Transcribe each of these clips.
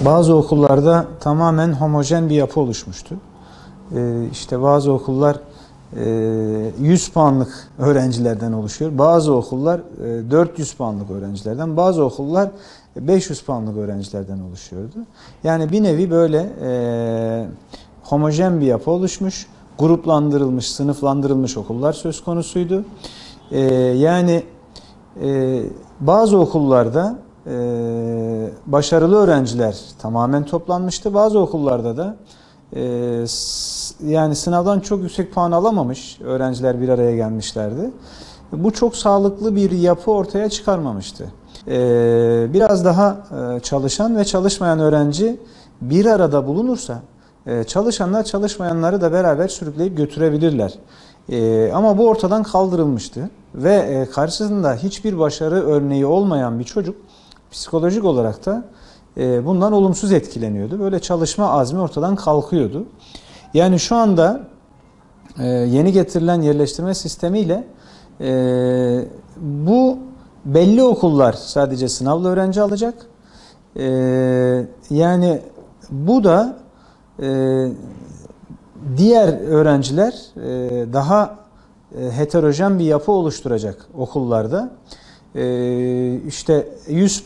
Bazı okullarda tamamen homojen bir yapı oluşmuştu. İşte bazı okullar 100 puanlık öğrencilerden oluşuyor. Bazı okullar 400 puanlık öğrencilerden, bazı okullar 500 puanlık öğrencilerden oluşuyordu. Yani bir nevi böyle homojen bir yapı oluşmuş, gruplandırılmış, sınıflandırılmış okullar söz konusuydu. Yani bazı okullarda başarılı öğrenciler tamamen toplanmıştı. Bazı okullarda da yani sınavdan çok yüksek puan alamamış öğrenciler bir araya gelmişlerdi. Bu çok sağlıklı bir yapı ortaya çıkarmamıştı. Biraz daha çalışan ve çalışmayan öğrenci bir arada bulunursa çalışanlar çalışmayanları da beraber sürükleyip götürebilirler. Ama bu ortadan kaldırılmıştı ve karşısında hiçbir başarı örneği olmayan bir çocuk psikolojik olarak da bundan olumsuz etkileniyordu. Böyle çalışma azmi ortadan kalkıyordu. Yani şu anda yeni getirilen yerleştirme sistemiyle bu belli okullar sadece sınavlı öğrenci alacak. Yani bu da diğer öğrenciler daha heterojen bir yapı oluşturacak okullarda. İşte 100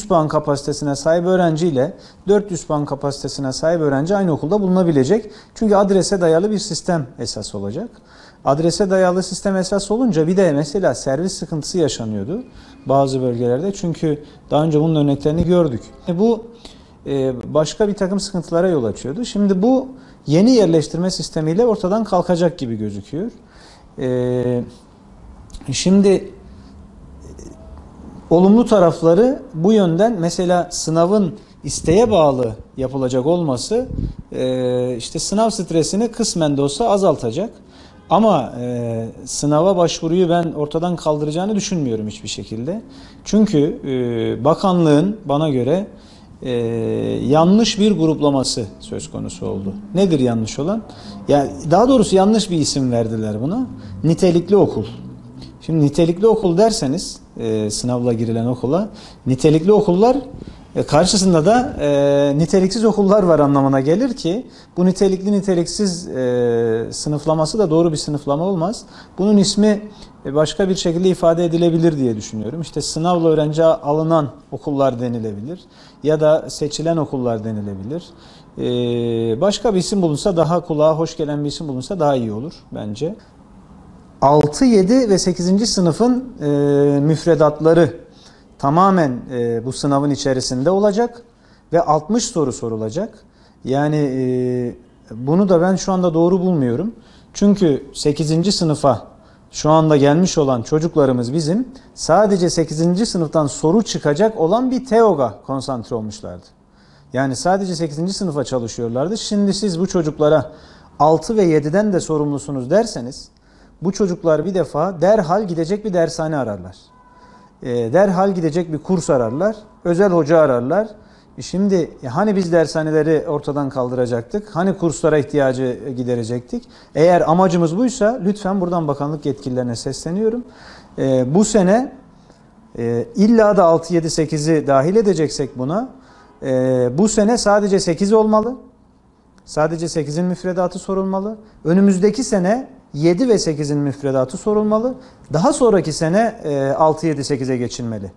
puan kapasitesine sahip öğrenci ile 400 puan kapasitesine sahip öğrenci aynı okulda bulunabilecek. Çünkü adrese dayalı bir sistem esas olacak. Adrese dayalı sistem esas olunca bir de mesela servis sıkıntısı yaşanıyordu bazı bölgelerde. Çünkü daha önce bunun örneklerini gördük. Bu başka bir takım sıkıntılara yol açıyordu. Şimdi bu yeni yerleştirme sistemiyle ortadan kalkacak gibi gözüküyor. Şimdi olumlu tarafları bu yönden, mesela sınavın isteğe bağlı yapılacak olması işte sınav stresini kısmen de olsa azaltacak. Ama sınava başvuruyu ben ortadan kaldıracağını düşünmüyorum hiçbir şekilde. Çünkü bakanlığın bana göre yanlış bir gruplaması söz konusu oldu. Nedir yanlış olan? Ya daha doğrusu yanlış bir isim verdiler buna. Nitelikli okul. Şimdi nitelikli okul derseniz sınavla girilen okula, nitelikli okullar karşısında da niteliksiz okullar var anlamına gelir ki bu nitelikli niteliksiz sınıflaması da doğru bir sınıflama olmaz. Bunun ismi başka bir şekilde ifade edilebilir diye düşünüyorum. İşte sınavla öğrenci alınan okullar denilebilir ya da seçilen okullar denilebilir. Başka bir isim bulunsa, daha kulağa hoş gelen bir isim bulunsa daha iyi olur bence. 6, 7 ve 8. sınıfın müfredatları tamamen bu sınavın içerisinde olacak ve 60 soru sorulacak. Yani bunu da ben şu anda doğru bulmuyorum. Çünkü 8. sınıfa şu anda gelmiş olan çocuklarımız bizim sadece 8. sınıftan soru çıkacak olan bir TEOG'a konsantre olmuşlardı. Yani sadece 8. sınıfa çalışıyorlardı. Şimdi siz bu çocuklara 6 ve 7'den de sorumlusunuz derseniz bu çocuklar bir defa derhal gidecek bir dershane ararlar. Derhal gidecek bir kurs ararlar. Özel hoca ararlar. Şimdi hani biz dershaneleri ortadan kaldıracaktık? Hani kurslara ihtiyacı giderecektik? Eğer amacımız buysa lütfen buradan bakanlık yetkililerine sesleniyorum. Bu sene illa da 6, 7, 8'i dahil edeceksek buna bu sene sadece 8 olmalı. Sadece 8'in müfredatı sorulmalı. Önümüzdeki sene 7 ve 8'in müfredatı sorulmalı. Daha sonraki sene 6, 7, 8'e geçilmeli.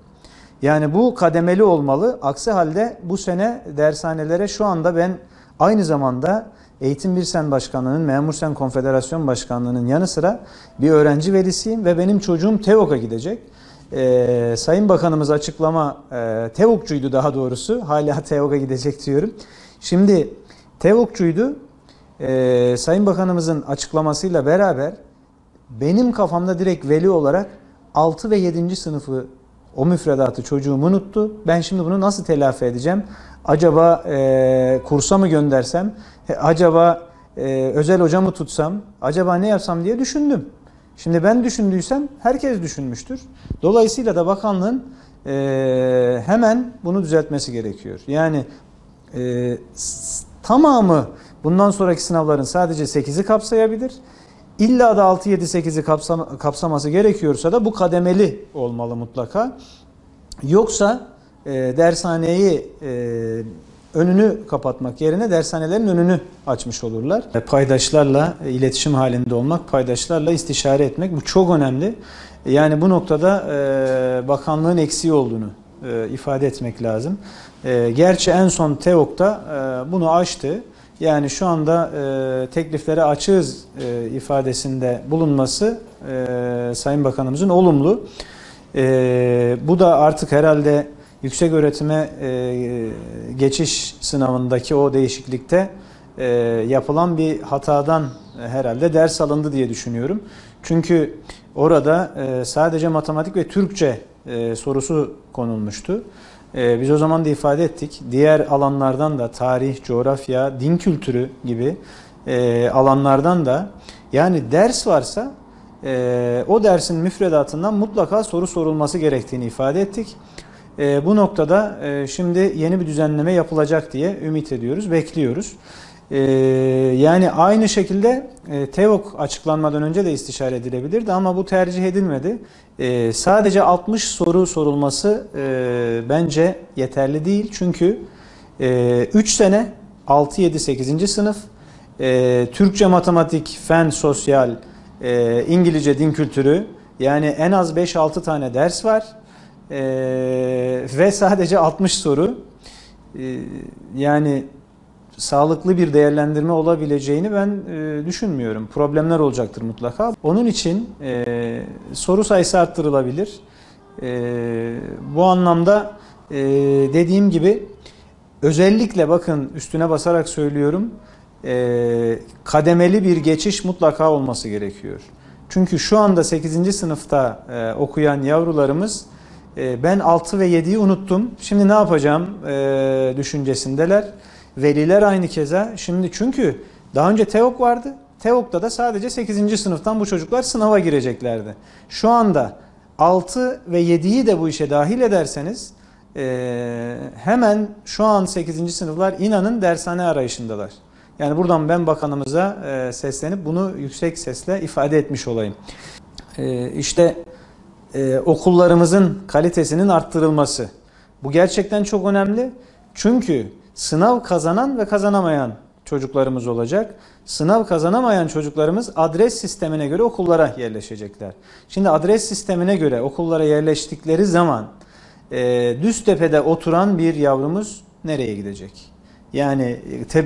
Yani bu kademeli olmalı. Aksi halde bu sene dershanelere şu anda ben aynı zamanda Eğitim Birsen Başkanlığı'nın, Memur Sen Konfederasyon Başkanlığı'nın yanı sıra bir öğrenci velisiyim ve benim çocuğum TEOG'a gidecek. Sayın Bakanımız açıklama, TEOG'cuydu daha doğrusu. Hala TEOG'a gidecek diyorum. Şimdi TEOG'cuydu. Sayın Bakanımızın açıklamasıyla beraber benim kafamda direkt veli olarak 6 ve 7. sınıfı o müfredatı çocuğum unuttu. Ben şimdi bunu nasıl telafi edeceğim? Acaba kursa mı göndersem? Acaba özel hoca mı tutsam? Acaba ne yapsam diye düşündüm. Şimdi ben düşündüysem herkes düşünmüştür. Dolayısıyla da bakanlığın hemen bunu düzeltmesi gerekiyor. Yani tamamı bundan sonraki sınavların sadece 8'i kapsayabilir. İlla da 6, 7, 8'i kapsaması gerekiyorsa da bu kademeli olmalı mutlaka. Yoksa dershaneyi önünü kapatmak yerine dershanelerin önünü açmış olurlar. Paydaşlarla iletişim halinde olmak, paydaşlarla istişare etmek bu çok önemli. Yani bu noktada bakanlığın eksiği olduğunu ifade etmek lazım. Gerçi en son TEOK'ta bunu aştı. Yani şu anda tekliflere açığız ifadesinde bulunması Sayın Bakanımızın olumlu. Bu da artık herhalde yükseköğretime geçiş sınavındaki o değişiklikte yapılan bir hatadan herhalde ders alındı diye düşünüyorum. Çünkü orada sadece matematik ve Türkçe sorusu konulmuştu. Biz o zaman da ifade ettik. Diğer alanlardan da tarih, coğrafya, din kültürü gibi alanlardan da yani ders varsa o dersin müfredatından mutlaka soru sorulması gerektiğini ifade ettik. Bu noktada şimdi yeni bir düzenleme yapılacak diye ümit ediyoruz, bekliyoruz. Yani aynı şekilde TEOK açıklanmadan önce de istişare edilebilirdi ama bu tercih edilmedi. Sadece 60 soru sorulması bence yeterli değil. Çünkü 3 sene 6, 7, 8. sınıf Türkçe, matematik, fen, sosyal, İngilizce, din kültürü yani en az 5-6 tane ders var. Ve sadece 60 soru yani sağlıklı bir değerlendirme olabileceğini ben düşünmüyorum. Problemler olacaktır mutlaka. Onun için soru sayısı arttırılabilir. Bu anlamda dediğim gibi özellikle bakın üstüne basarak söylüyorum kademeli bir geçiş mutlaka olması gerekiyor. Çünkü şu anda 8. sınıfta okuyan yavrularımız ben 6 ve 7'yi unuttum. Şimdi ne yapacağım düşüncesindeler. Veliler aynı keza. Şimdi çünkü daha önce TEOK vardı. TEOK'ta da sadece 8. sınıftan bu çocuklar sınava gireceklerdi. Şu anda 6 ve 7'yi de bu işe dahil ederseniz hemen şu an 8. sınıflar inanın dershane arayışındalar. Yani buradan ben bakanımıza seslenip bunu yüksek sesle ifade etmiş olayım. İşte okullarımızın kalitesinin arttırılması. Bu gerçekten çok önemli. Çünkü sınav kazanan ve kazanamayan çocuklarımız olacak. Sınav kazanamayan çocuklarımız adres sistemine göre okullara yerleşecekler. Şimdi adres sistemine göre okullara yerleştikleri zaman Düztepe'de oturan bir yavrumuz nereye gidecek? Yani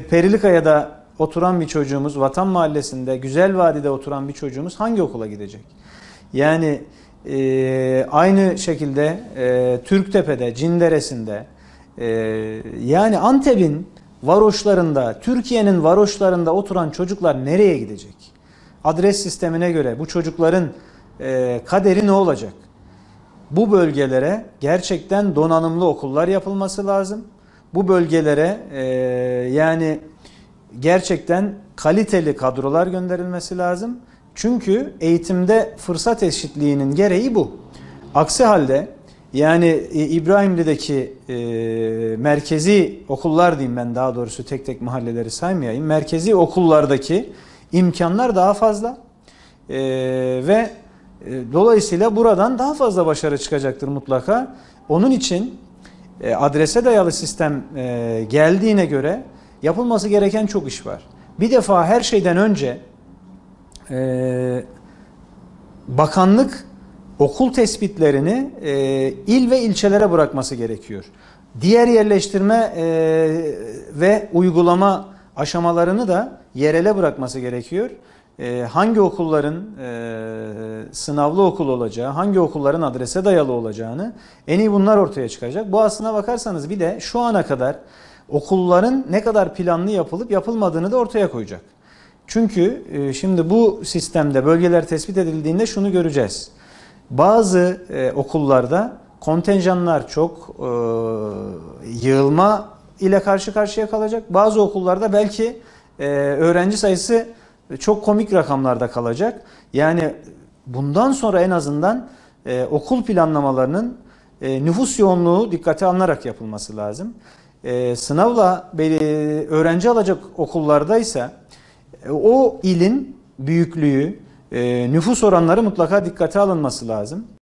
Perilikaya'da oturan bir çocuğumuz, Vatan Mahallesi'nde, Güzel Vadi'de oturan bir çocuğumuz hangi okula gidecek? Yani aynı şekilde Türktepe'de, Cinderes'inde yani Antep'in varoşlarında, Türkiye'nin varoşlarında oturan çocuklar nereye gidecek? Adres sistemine göre bu çocukların kaderi ne olacak? Bu bölgelere gerçekten donanımlı okullar yapılması lazım. Bu bölgelere yani gerçekten kaliteli kadrolar gönderilmesi lazım. Çünkü eğitimde fırsat eşitliğinin gereği bu. Aksi halde yani İbrahimli'deki merkezi okullar diyeyim ben daha doğrusu tek tek mahalleleri saymayayım. Merkezi okullardaki imkanlar daha fazla ve dolayısıyla buradan daha fazla başarı çıkacaktır mutlaka. Onun için adrese dayalı sistem geldiğine göre yapılması gereken çok iş var. Bir defa her şeyden önce bakanlık okul tespitlerini il ve ilçelere bırakması gerekiyor. Diğer yerleştirme ve uygulama aşamalarını da yerele bırakması gerekiyor. Hangi okulların sınavlı okul olacağı, hangi okulların adrese dayalı olacağını en iyi bunlar ortaya çıkacak. Bu aslına bakarsanız bir de şu ana kadar okulların ne kadar planlı yapılıp yapılmadığını da ortaya koyacak. Çünkü şimdi bu sistemde bölgeler tespit edildiğinde şunu göreceğiz. Bazı okullarda kontenjanlar çok yığılma ile karşı karşıya kalacak. Bazı okullarda belki öğrenci sayısı çok komik rakamlarda kalacak. Yani bundan sonra en azından okul planlamalarının nüfus yoğunluğu dikkate alınarak yapılması lazım. Sınavla öğrenci alacak okullardaysa o ilin büyüklüğü, nüfus oranları mutlaka dikkate alınması lazım.